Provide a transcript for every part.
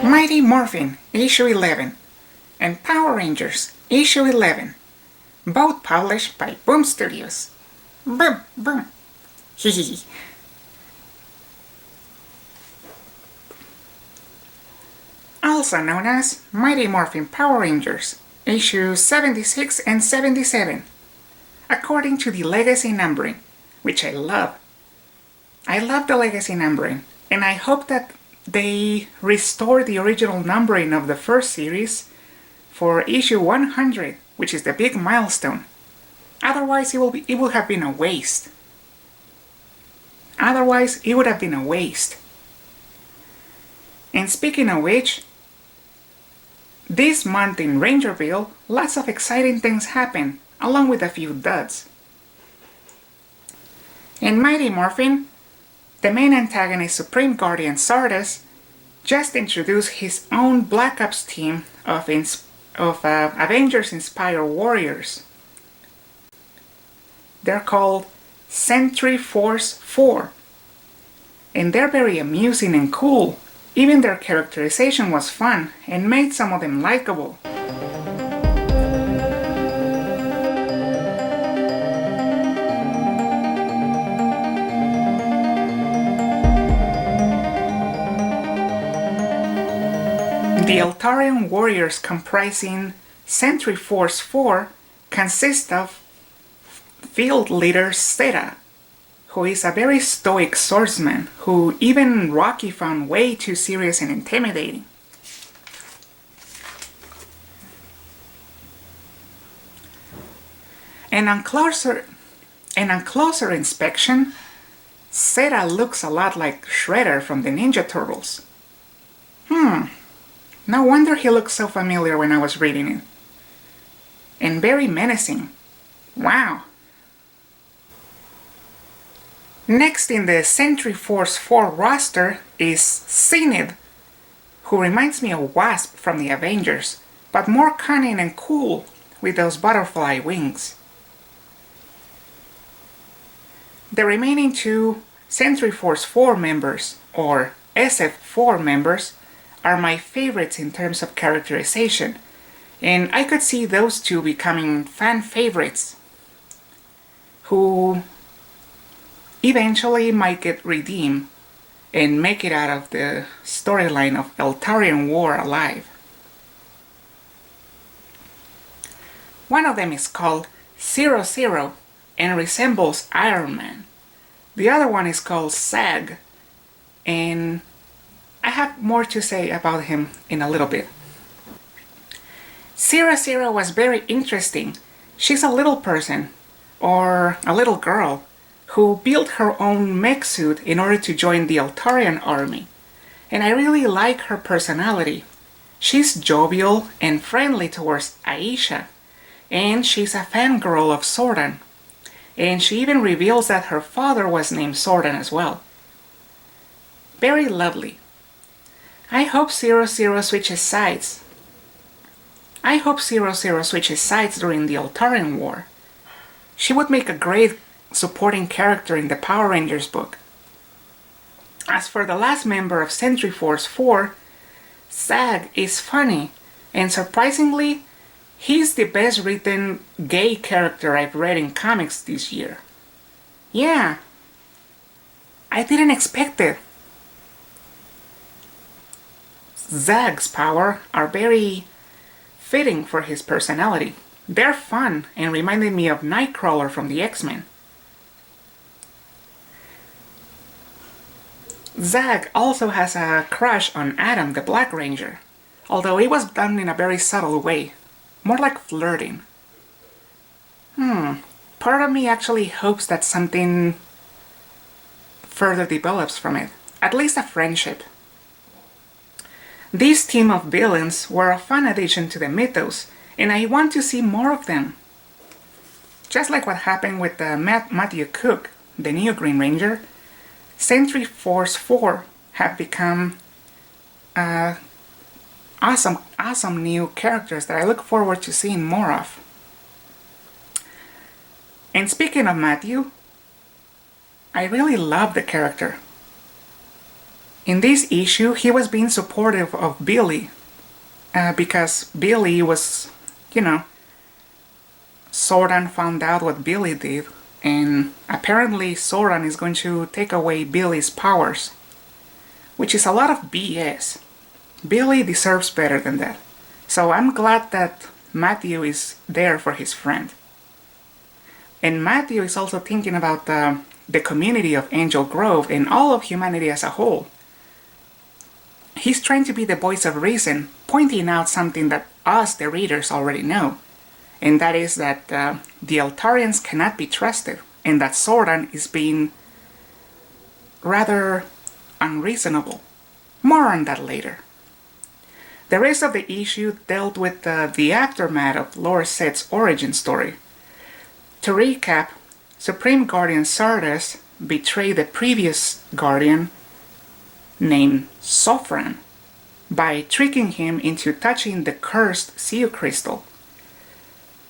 Mighty Morphin Issue 11 and Power Rangers Issue 11, both published by Boom Studios. Boom, boom. Hehehe. Also known as Mighty Morphin Power Rangers Issues 76 and 77, according to the legacy numbering, which I love. I love the legacy numbering, and I hope that they restore the original numbering of the first series for issue 100, which is the big milestone. Otherwise, it would have been a waste. And speaking of which, this month in Rangerville, lots of exciting things happen, along with a few duds. In Mighty Morphin, the main antagonist Supreme Guardian Sardus just introduced his own Black Ops team of Avengers-inspired warriors. They're called Sentry Force 4, and they're very amusing and cool. Even their characterization was fun and made some of them likable. The Eltarian warriors comprising Sentry Force 4 consist of field leader Zeta, who is a very stoic swordsman who even Rocky found way too serious and intimidating. And on closer inspection, Zeta looks a lot like Shredder from the Ninja Turtles. No wonder he looked so familiar when I was reading it. And very menacing. Wow. Next in the Sentry Force 4 roster is Zenith, who reminds me of Wasp from the Avengers, but more cunning and cool with those butterfly wings. The remaining two Sentry Force 4 members, or SF4 members, are my favorites in terms of characterization, and I could see those two becoming fan favorites who eventually might get redeemed and make it out of the storyline of Eltarian War alive. One of them is called 00 and resembles Iron Man. The other one is called Zag, and I have more to say about him in a little bit. 00 was very interesting. She's a little person, or a little girl, who built her own mech suit in order to join the Eltarian army. And I really like her personality. She's jovial and friendly towards Aisha, and she's a fangirl of Zordon. And she even reveals that her father was named Zordon as well. Very lovely. I hope 00 switches sides. during the Eltarian War. She would make a great supporting character in the Power Rangers book. As for the last member of Sentry Force 4, Zag is funny, and surprisingly, he's the best written gay character I've read in comics this year. Yeah, I didn't expect it. Zag's powers are very fitting for his personality. They're fun and reminded me of Nightcrawler from the X-Men. Zag also has a crush on Adam the Black Ranger, although it was done in a very subtle way, more like flirting. Part of me actually hopes that something further develops from it, at least a friendship. This team of villains were a fun addition to the mythos, and I want to see more of them. Just like what happened with Matthew Cook, the new Green Ranger, Sentry Force 4 have become awesome new characters that I look forward to seeing more of. And speaking of Matthew, I really love the character. In this issue, he was being supportive of Billy because Billy was, you know, Zordon found out what Billy did, and apparently Zordon is going to take away Billy's powers, which is a lot of BS. Billy deserves better than that. So I'm glad that Matthew is there for his friend. And Matthew is also thinking about the community of Angel Grove and all of humanity as a whole. He's trying to be the voice of reason, pointing out something that us, the readers, already know. And that is that the Eltarians cannot be trusted, and that Zordon is being rather unreasonable. More on that later. The rest of the issue dealt with the aftermath of Lord Zed's origin story. To recap, Supreme Guardian Zardoz betrayed the previous Guardian named Zofran by tricking him into touching the cursed Seal Crystal.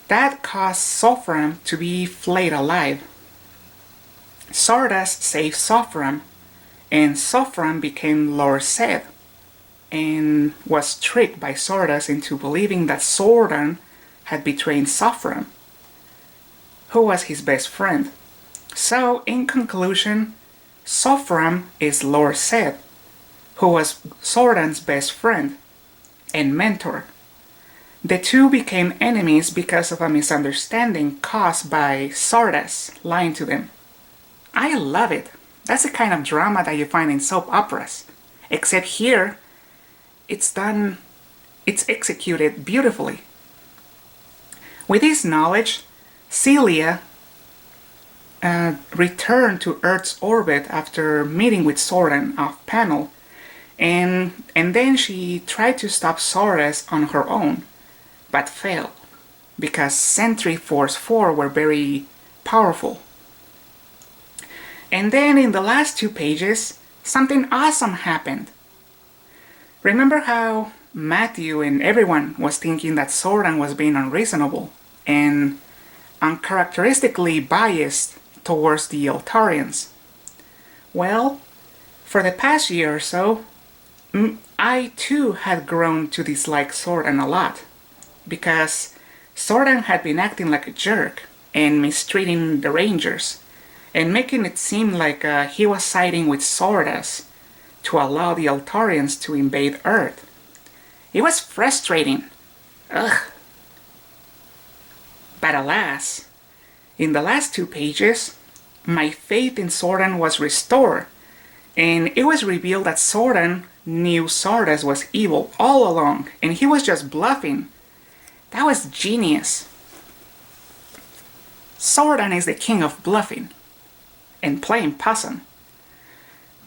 That caused Zofran to be flayed alive. Zardoz saved Zofran, and Zofran became Lord Zed, and was tricked by Zardoz into believing that Zordon had betrayed Zofran, who was his best friend. So, in conclusion, Zofran is Lord Zed, who was Zordon's best friend and mentor. The two became enemies because of a misunderstanding caused by Zardoz lying to them. I love it. That's the kind of drama that you find in soap operas. Except here, it's executed beautifully. With this knowledge, Celia returned to Earth's orbit after meeting with Zordon off panel, and then she tried to stop Zardoz on her own, but failed, because Sentry Force 4 were very powerful. And then in the last 2 pages, something awesome happened. Remember how Matthew and everyone was thinking that Zordon was being unreasonable and uncharacteristically biased towards the Eltarians? Well, for the past year or so, I too had grown to dislike Zordon a lot, because Zordon had been acting like a jerk and mistreating the Rangers, and making it seem like he was siding with Zardoz to allow the Eltarians to invade Earth. It was frustrating. Ugh. But alas, in the last 2 pages, my faith in Zordon was restored, and it was revealed that Zordon knew Zardoz was evil all along, and he was just bluffing. That was genius. Zordon is the king of bluffing and playing possum.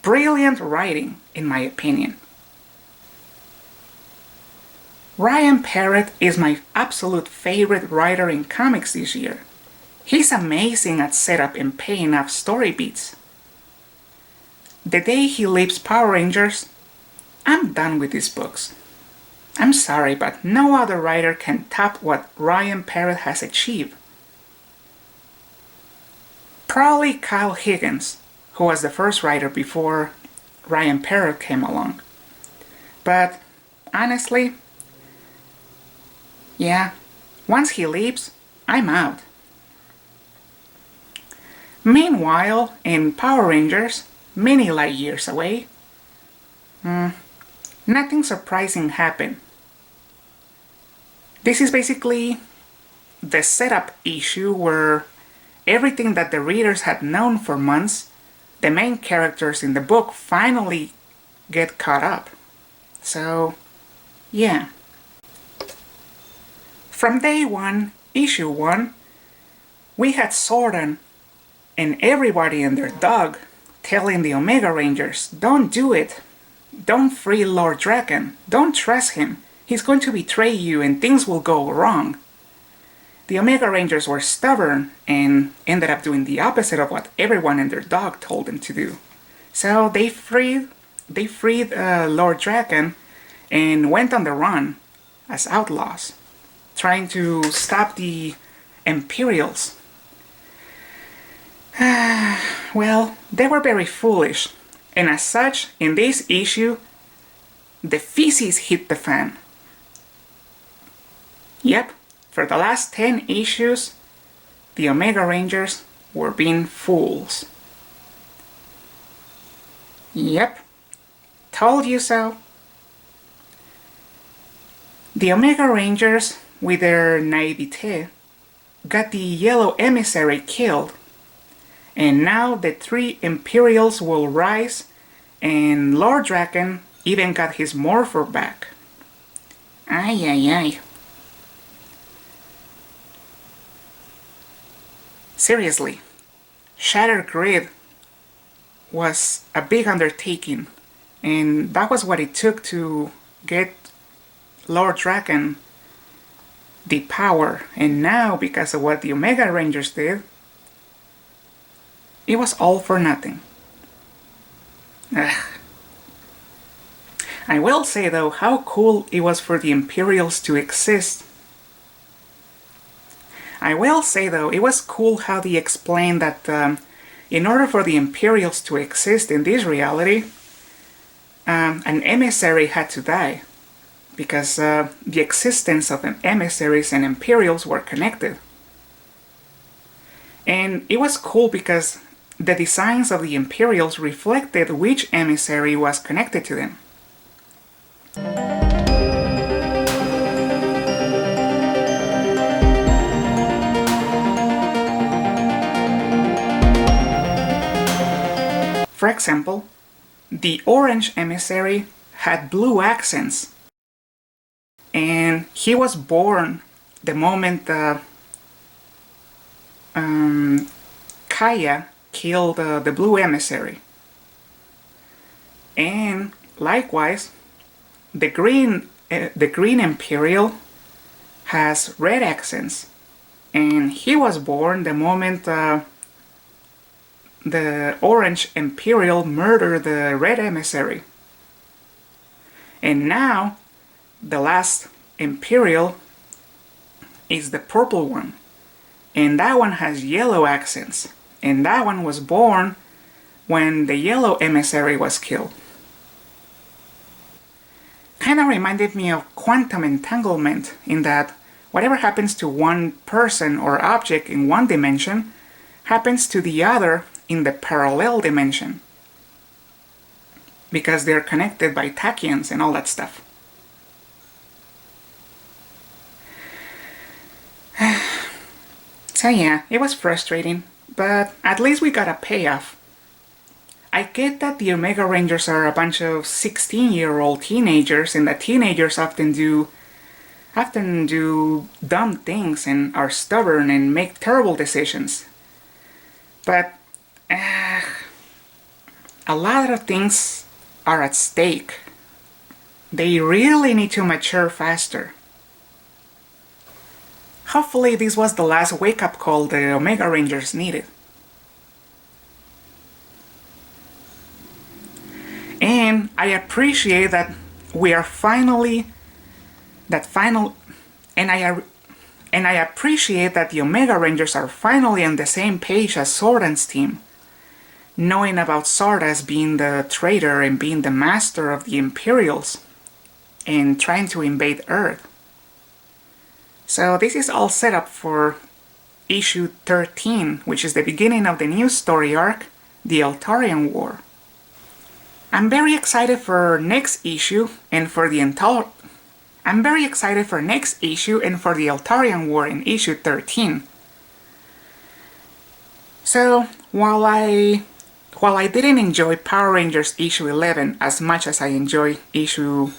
Brilliant writing, in my opinion. Ryan Parrott is my absolute favorite writer in comics this year. He's amazing at setup and paying off story beats. The day he leaves Power Rangers, I'm done with these books. I'm sorry, but no other writer can top what Ryan Parrott has achieved. Probably Kyle Higgins, who was the first writer before Ryan Parrott came along. But honestly, yeah, once he leaves, I'm out. Meanwhile, in Power Rangers, many light years away, nothing surprising happened. This is basically the setup issue where everything that the readers had known for months, the main characters in the book finally get caught up. So, yeah. From day 1, issue 1, we had Zordon and everybody and their dog telling the Omega Rangers, don't do it. Don't free Lord Drakkon. Don't trust him. He's going to betray you and things will go wrong. The Omega Rangers were stubborn and ended up doing the opposite of what everyone and their dog told them to do. So they freed Lord Drakkon and went on the run as outlaws, trying to stop the Imperials. Well, they were very foolish, And as such, in this issue, the feces hit the fan. Yep, for the last 10 issues, the Omega Rangers were being fools. Yep, told you so. The Omega Rangers, with their naivete, got the Yellow Emissary killed, and now the 3 Imperials will rise, and Lord Drakkon even got his Morpher back. Ay ay ay. Seriously, Shattered Grid was a big undertaking, and that was what it took to get Lord Drakkon the power, and now because of what the Omega Rangers did, it was all for nothing. Ugh. I will say though how cool it was for the Imperials to exist. I will say though it was cool how they explained that in order for the Imperials to exist in this reality, an emissary had to die, because the existence of emissaries and Imperials were connected. And it was cool because the designs of the Imperials reflected which emissary was connected to them. For example, the orange emissary had blue accents, and he was born the moment Kaya killed the blue emissary. And likewise, the green Imperial has red accents, and he was born the moment the orange Imperial murdered the red emissary. And now the last Imperial is the purple one, and that one has yellow accents, and that one was born when the yellow emissary was killed. Kinda reminded me of quantum entanglement, in that whatever happens to one person or object in one dimension happens to the other in the parallel dimension, because they're connected by tachyons and all that stuff. So yeah, it was frustrating, but at least we got a payoff. I get that the Omega Rangers are a bunch of 16-year-old teenagers, and that teenagers often do dumb things and are stubborn and make terrible decisions. But a lot of things are at stake. They really need to mature faster. Hopefully this was the last wake-up call the Omega Rangers needed. And I appreciate that we are finally and I appreciate that the Omega Rangers are finally on the same page as Zordon's team, knowing about Zardoz being the traitor and being the master of the Imperials and trying to invade Earth. So this is all set up for issue 13, which is the beginning of the new story arc, the Eltarian War. I'm very excited for next issue and for the Eltarian War in issue 13. So while I didn't enjoy Power Rangers issue 11 as much as I enjoy issue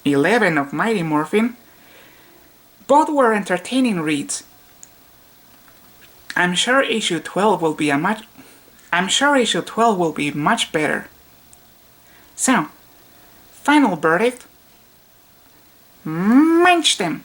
11 of Mighty Morphin, both were entertaining reads. I'm sure issue 12 will be much better. So, final verdict: munch them!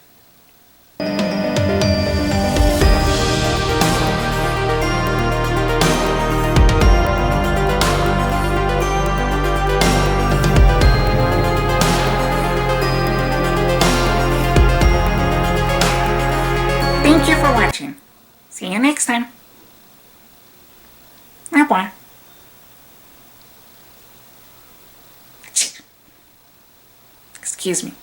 Thank you for watching. See you next time. Au revoir. Excuse me.